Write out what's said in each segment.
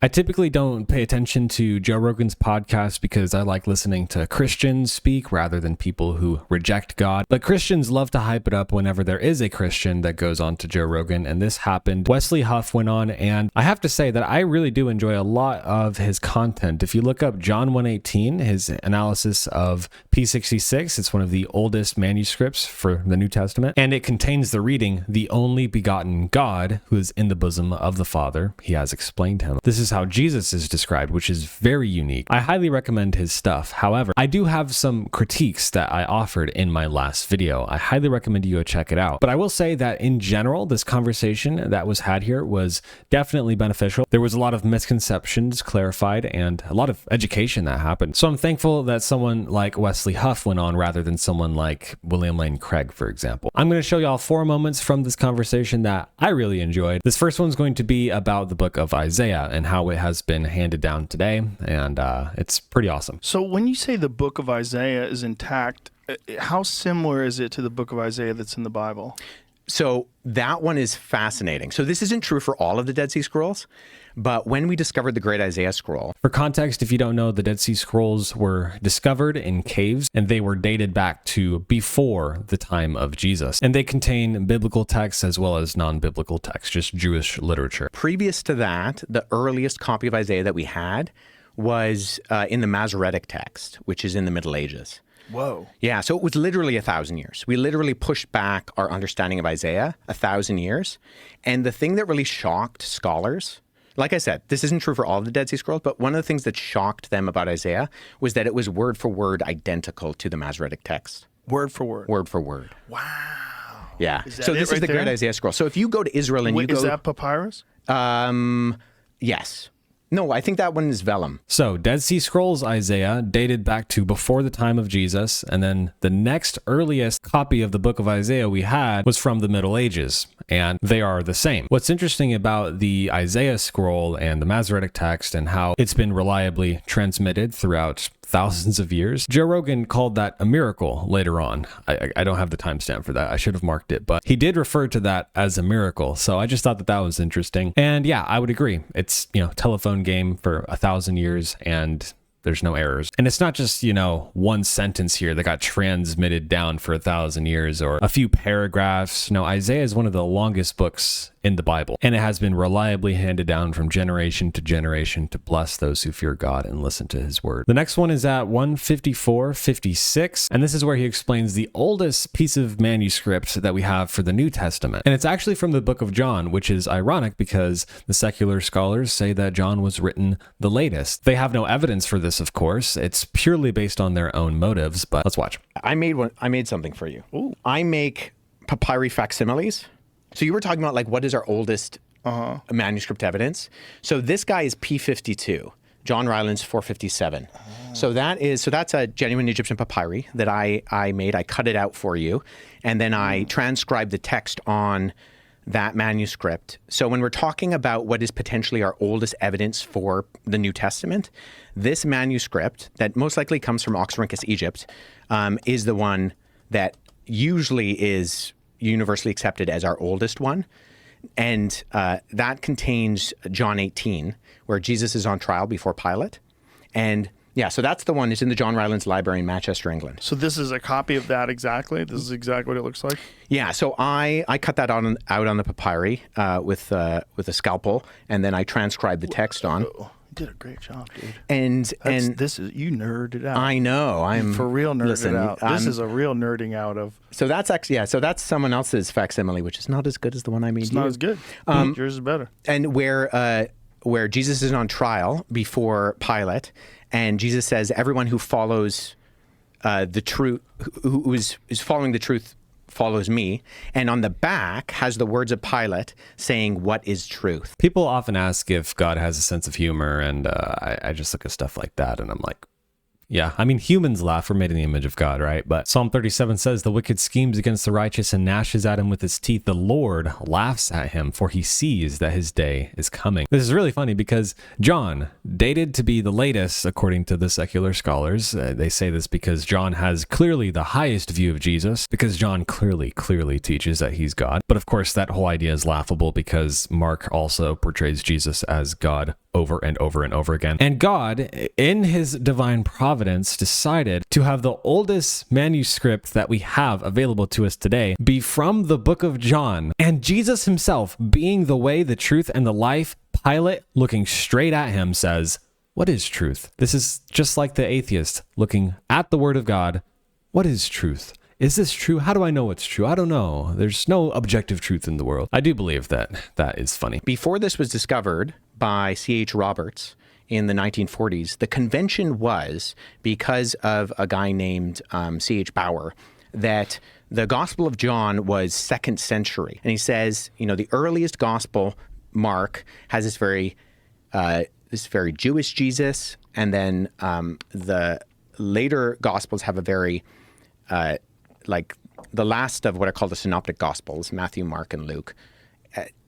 I typically don't pay attention to Joe Rogan's podcast because I like listening to Christians speak rather than people who reject God. But Christians love to hype it up whenever there is a Christian that goes on to Joe Rogan, and this happened. Wesley Huff went on, and I have to say that I really do enjoy a lot of his content. If you look up John 1:18, his analysis of P66, it's one of the oldest manuscripts for the New Testament, and it contains the reading, "The only begotten God who is in the bosom of the Father, he has explained him." This is how Jesus is described, which is very unique. I highly recommend his stuff. However, I do have some critiques that I offered in my last video. I highly recommend you go check it out. But I will say that in general, this conversation that was had here was definitely beneficial. There was a lot of misconceptions clarified and a lot of education that happened. So I'm thankful that someone like Wesley Huff went on rather than someone like William Lane Craig, for example. I'm going to show y'all 4 moments from this conversation that I really enjoyed. This first one's going to be about the book of Isaiah and how it has been handed down today, and it's pretty awesome. So when you say the book of Isaiah is intact, how similar is it to the book of Isaiah that's in the Bible? So that one is fascinating. So this isn't true for all of the Dead Sea Scrolls, but when we discovered the Great Isaiah Scroll... For context, if you don't know, the Dead Sea Scrolls were discovered in caves, and they were dated back to before the time of Jesus. And they contain biblical texts as well as non-biblical texts, just Jewish literature. Previous to that, the earliest copy of Isaiah that we had was in the Masoretic text, which is in the Middle Ages. Whoa. Yeah, so it was literally 1,000 years. We literally pushed back our understanding of Isaiah 1,000 years. And the thing that really shocked scholars, like I said, this isn't true for all of the Dead Sea Scrolls, but one of the things that shocked them about Isaiah was that it was word for word identical to the Masoretic text. Word for word? Word for word. Wow. Yeah. So this is the Great Isaiah Scroll. So if you go to Israel and you go... Is that papyrus? Yes. No, I think that one is vellum. So, Dead Sea Scrolls Isaiah dated back to before the time of Jesus, and then the next earliest copy of the book of Isaiah we had was from the Middle Ages, and they are the same. What's interesting about the Isaiah scroll and the Masoretic text and how it's been reliably transmitted throughout thousands of years, Joe Rogan called that a miracle later on. I don't have the timestamp for that. I should have marked it, but he did refer to that as a miracle. So I just thought that that was interesting. And yeah, I would agree. It's, telephone game for 1,000 years and there's no errors. And it's not just, one sentence here that got transmitted down for 1,000 years or a few paragraphs. No, Isaiah is one of the longest books in the Bible, and it has been reliably handed down from generation to generation to bless those who fear God and listen to his word. The next one is at 154:56, and this is where he explains the oldest piece of manuscript that we have for the New Testament. And it's actually from the book of John, which is ironic because the secular scholars say that John was written the latest. They have no evidence for this, of course. It's purely based on their own motives, but let's watch. I made something for you. Ooh. I make papyri facsimiles. So you were talking about what is our oldest manuscript evidence. So this guy is P52, John Ryland's 457. So that's a genuine Egyptian papyri that I made. I cut it out for you, and then I transcribed the text on that manuscript. So when we're talking about what is potentially our oldest evidence for the New Testament, this manuscript that most likely comes from Oxyrhynchus, Egypt, is the one that usually is universally accepted as our oldest one. And that contains John 18, where Jesus is on trial before Pilate. And yeah, so that's the one. It's in the John Rylands Library in Manchester, England. So this is a copy of that exactly? This is exactly what it looks like? Yeah, so I cut that out on the papyri with a scalpel, and then I transcribed the text on. You did a great job, dude. And you nerded out. I know. I'm for real nerded out. This is a real nerding out of. So that's actually so that's someone else's facsimile, which is not as good as the one I made. It's not as good. Yours is better. And where Jesus is on trial before Pilate, and Jesus says, "Everyone who follows the truth, who is following the truth, follows me." And on the back has the words of Pilate saying, "What is truth?" People often ask if God has a sense of humor, and I just look at stuff like that and I'm like, yeah, I mean, humans laugh. We're made in the image of God, right? But Psalm 37 says, "The wicked schemes against the righteous and gnashes at him with his teeth. The Lord laughs at him, for he sees that his day is coming." This is really funny because John, dated to be the latest, according to the secular scholars, they say this because John has clearly the highest view of Jesus, because John clearly teaches that he's God. But of course, that whole idea is laughable because Mark also portrays Jesus as God over and over and over again. And God, in his divine providence, decided to have the oldest manuscript that we have available to us today be from the book of John. And Jesus himself, being the way, the truth, and the life, Pilate, looking straight at him, says, "What is truth?" This is just like the atheist looking at the word of God. What is truth? Is this true? How do I know what's true? I don't know. There's no objective truth in the world. I do believe that that is funny. Before this was discovered by C.H. Roberts in the 1940s, the convention was, because of a guy named C.H. Bauer, that the Gospel of John was 2nd century. And he says, the earliest gospel, Mark, has this very Jewish Jesus, and then the later gospels have a very like the last of what are called the synoptic gospels, Matthew, Mark, and Luke.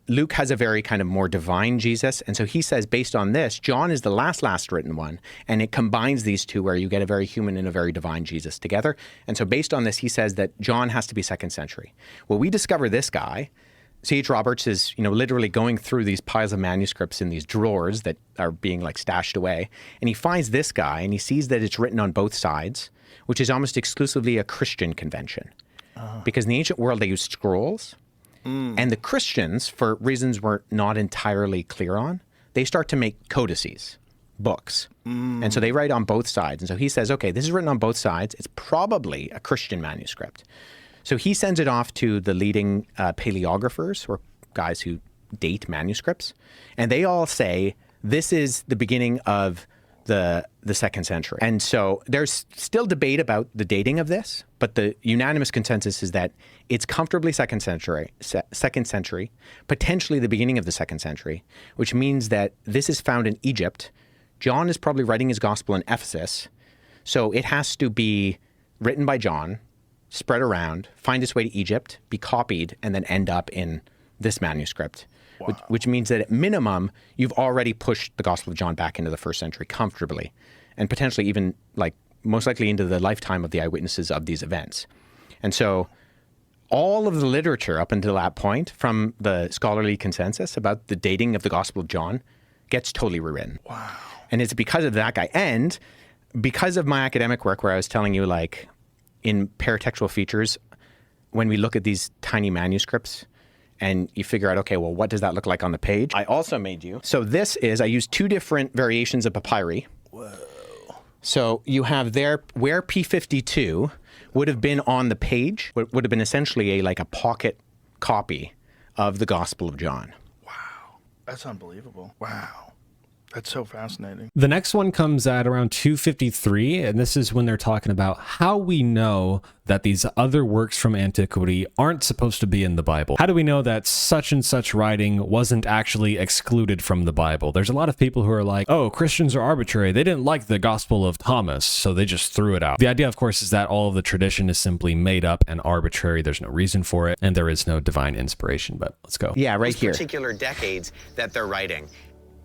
Luke has a very kind of more divine Jesus. And so he says, based on this, John is the last written one. And it combines these two where you get a very human and a very divine Jesus together. And so based on this, he says that John has to be 2nd century. Well, we discover this guy. C.H. Roberts is, literally going through these piles of manuscripts in these drawers that are being like stashed away. And he finds this guy and he sees that it's written on both sides, which is almost exclusively a Christian convention. Because in the ancient world, they used scrolls. And the Christians, for reasons we're not entirely clear on, they start to make codices, books. And so they write on both sides. And so he says, okay, this is written on both sides. It's probably a Christian manuscript. So he sends it off to the leading paleographers, or guys who date manuscripts. And they all say, this is the beginning of the 2nd century. And so there's still debate about the dating of this, but the unanimous consensus is that it's comfortably 2nd century, potentially the beginning of the 2nd century, which means that this is found in Egypt. John is probably writing his gospel in Ephesus. So it has to be written by John, spread around, find its way to Egypt, be copied, and then end up in this manuscript. Wow. Which means that at minimum, you've already pushed the Gospel of John back into the 1st century comfortably, and potentially even, most likely into the lifetime of the eyewitnesses of these events. And so all of the literature up until that point from the scholarly consensus about the dating of the Gospel of John gets totally rewritten. Wow. And it's because of that guy. And because of my academic work where I was telling you, in paratextual features, when we look at these tiny manuscripts, and you figure out, okay, well, what does that look like on the page? I also made you. So I used 2 different variations of papyri. Whoa. So you have there where P52 would have been on the page, would have been essentially a pocket copy of the Gospel of John. Wow. That's unbelievable. Wow. That's so fascinating. The next one comes at around 253, and this is when they're talking about how we know that these other works from antiquity aren't supposed to be in the Bible. How do we know that such and such writing wasn't actually excluded from the Bible? There's a lot of people who are like, oh, Christians are arbitrary. They didn't like the Gospel of Thomas, so they just threw it out. The idea, of course, is that all of the tradition is simply made up and arbitrary. There's no reason for it, and there is no divine inspiration, but let's go. Yeah, right here. Particular decades that they're writing.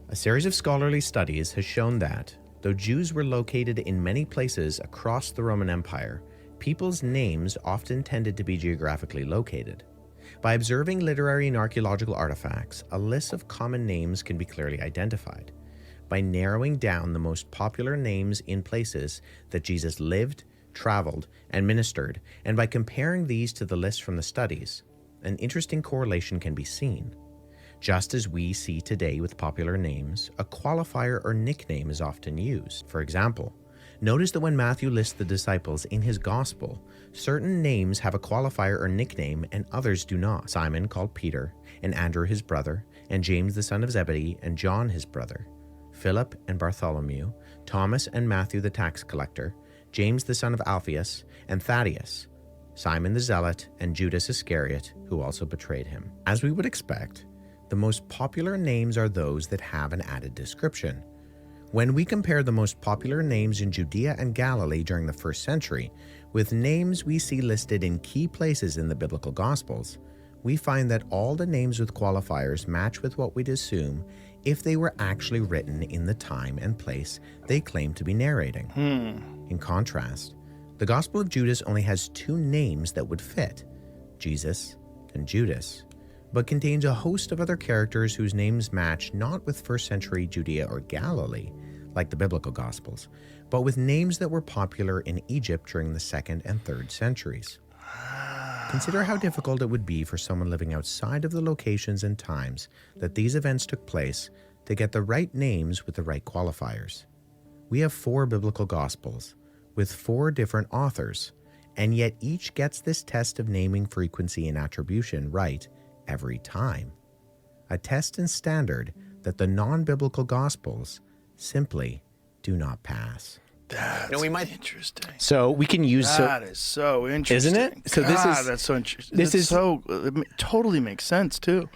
A series of scholarly studies has shown that, though Jews were located in many places across the Roman Empire, people's names often tended to be geographically located. By observing literary and archaeological artifacts, a list of common names can be clearly identified. By narrowing down the most popular names in places that Jesus lived, traveled, and ministered, and by comparing these to the list from the studies, an interesting correlation can be seen. Just as we see today with popular names, a qualifier or nickname is often used. For example, notice that when Matthew lists the disciples in his gospel, certain names have a qualifier or nickname and others do not. Simon called Peter, and Andrew his brother, and James the son of Zebedee, and John his brother, Philip and Bartholomew, Thomas and Matthew the tax collector, James the son of Alphaeus, and Thaddeus, Simon the Zealot, and Judas Iscariot, who also betrayed him. As we would expect, the most popular names are those that have an added description. When we compare the most popular names in Judea and Galilee during the 1st century with names we see listed in key places in the biblical Gospels, we find that all the names with qualifiers match with what we'd assume if they were actually written in the time and place they claim to be narrating. In contrast, the Gospel of Judas only has 2 names that would fit, Jesus and Judas, but contains a host of other characters whose names match not with first century Judea or Galilee, like the biblical Gospels, but with names that were popular in Egypt during the 2nd and 3rd centuries. Consider how difficult it would be for someone living outside of the locations and times that these events took place to get the right names with the right qualifiers. We have 4 biblical Gospels with 4 different authors, and yet each gets this test of naming frequency and attribution right every time. A test and standard that the non-biblical Gospels simply do not pass. That's interesting. So we can use That is so interesting, isn't it? So that's so interesting. It totally makes sense too.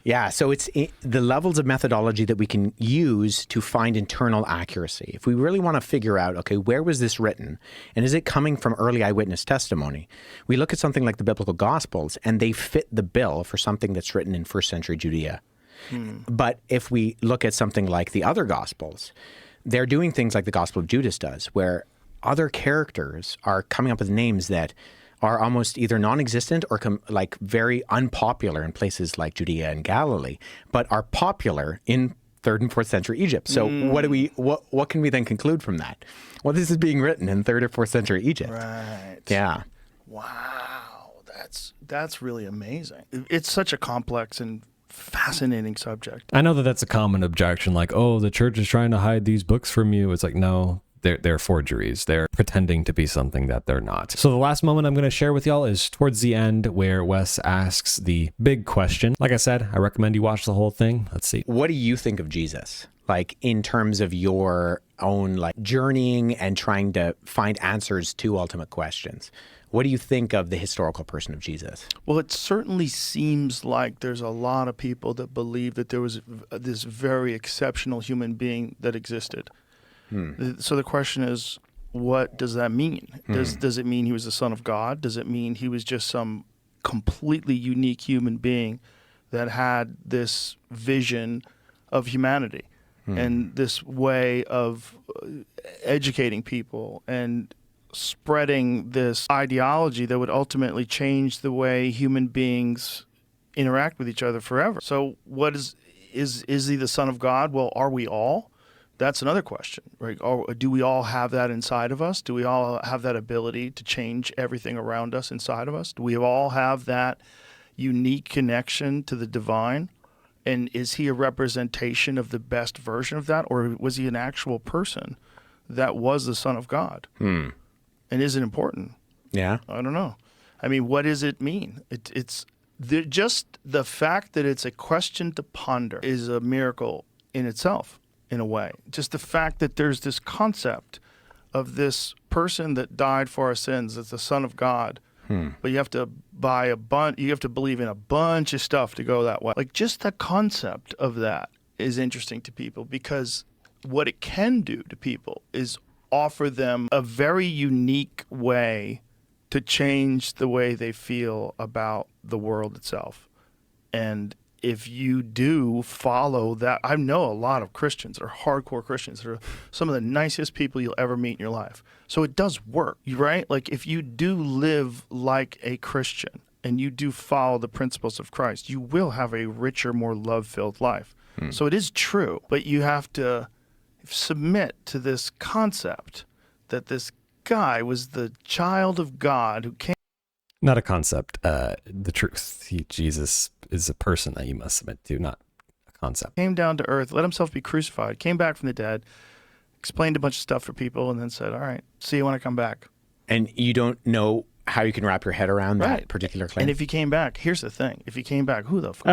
Yeah, so it's the levels of methodology that we can use to find internal accuracy. If we really want to figure out, okay, where was this written? And is it coming from early eyewitness testimony? We look at something like the biblical Gospels, and they fit the bill for something that's written in first century Judea. But if we look at something like the other Gospels, they're doing things like the Gospel of Judas does, where other characters are coming up with names that are almost either non-existent or like very unpopular in places like Judea and Galilee, but are popular in 3rd and 4th century Egypt. So what can we then conclude from that? Well, this is being written in 3rd or 4th century Egypt. Right. Yeah. Wow. That's really amazing. It's such a complex and fascinating subject. I know that that's a common objection, like, oh, the church is trying to hide these books from you. It's like, no, they're forgeries. They're pretending to be something that they're not. So the last moment I'm going to share with y'all is towards the end, where Wes asks the big question. Like I said, I recommend you watch the whole thing. Let's see. What do you think of Jesus? Like in terms of your own like journeying and trying to find answers to ultimate questions. What do you think of the historical person of Jesus? Well, it certainly seems like there's a lot of people that believe that there was this very exceptional human being that existed. So the question is, what does that mean? Does it mean he was the Son of God? Does it mean he was just some completely unique human being that had this vision of humanity and this way of educating people and spreading this ideology that would ultimately change the way human beings interact with each other forever? So what is he the Son of God? Well, are we all? That's another question, right? Do we all have that inside of us? Do we all have that ability to change everything around us inside of us? Do we all have that unique connection to the divine? And is he a representation of the best version of that? Or was he an actual person that was the Son of God? And is it important? Yeah. I don't know. I mean, what does it mean? It's just the fact that it's a question to ponder is a miracle in itself, in a way. Just the fact that there's this concept of this person that died for our sins, that's the Son of God, but you have to you have to believe in a bunch of stuff to go that way. Like, just the concept of that is interesting to people, because what it can do to people is offer them a very unique way to change the way they feel about the world itself. And if you do follow that, I know a lot of Christians that are hardcore Christians that are some of the nicest people you'll ever meet in your life. So it does work, right? Like, if you do live like a Christian and you do follow the principles of Christ, you will have a richer, more love-filled life. So it is true, but you have to submit to this concept that this guy was the child of God who came. Not a concept, the truth. Jesus is a person that you must submit to, not a concept. Came down to earth, let himself be crucified, came back from the dead, explained a bunch of stuff for people, and then said, all right, see you when I come back. And you don't know how you can wrap your head around that particular claim. And if he came back, here's the thing. If he came back, who the fuck?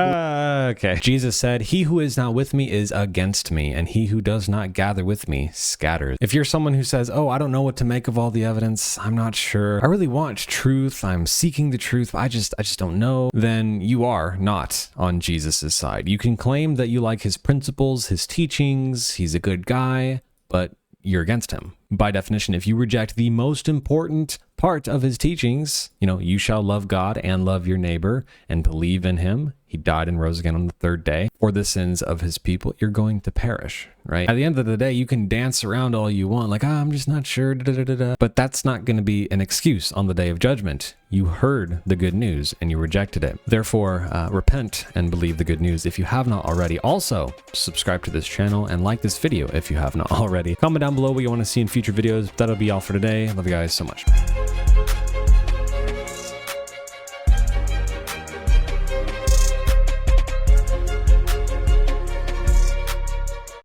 Okay. Jesus said, he who is not with me is against me, and he who does not gather with me scatters. If you're someone who says, oh, I don't know what to make of all the evidence, I'm not sure, I really want truth, I'm seeking the truth, but I just don't know, then you are not on Jesus's side. You can claim that you like his principles, his teachings, he's a good guy, but you're against him By definition, if you reject the most important part of his teachings, you shall love God and love your neighbor and believe in him. He died and rose again on the third day for the sins of his people. You're going to perish, right? At the end of the day, you can dance around all you want, like, I'm just not sure, but that's not going to be an excuse on the day of judgment. You heard the good news and you rejected it. Therefore, repent and believe the good news if you have not already. Also, subscribe to this channel and like this video if you have not already. Comment down below what you want to see in future videos. That'll be all for today. Love you guys so much.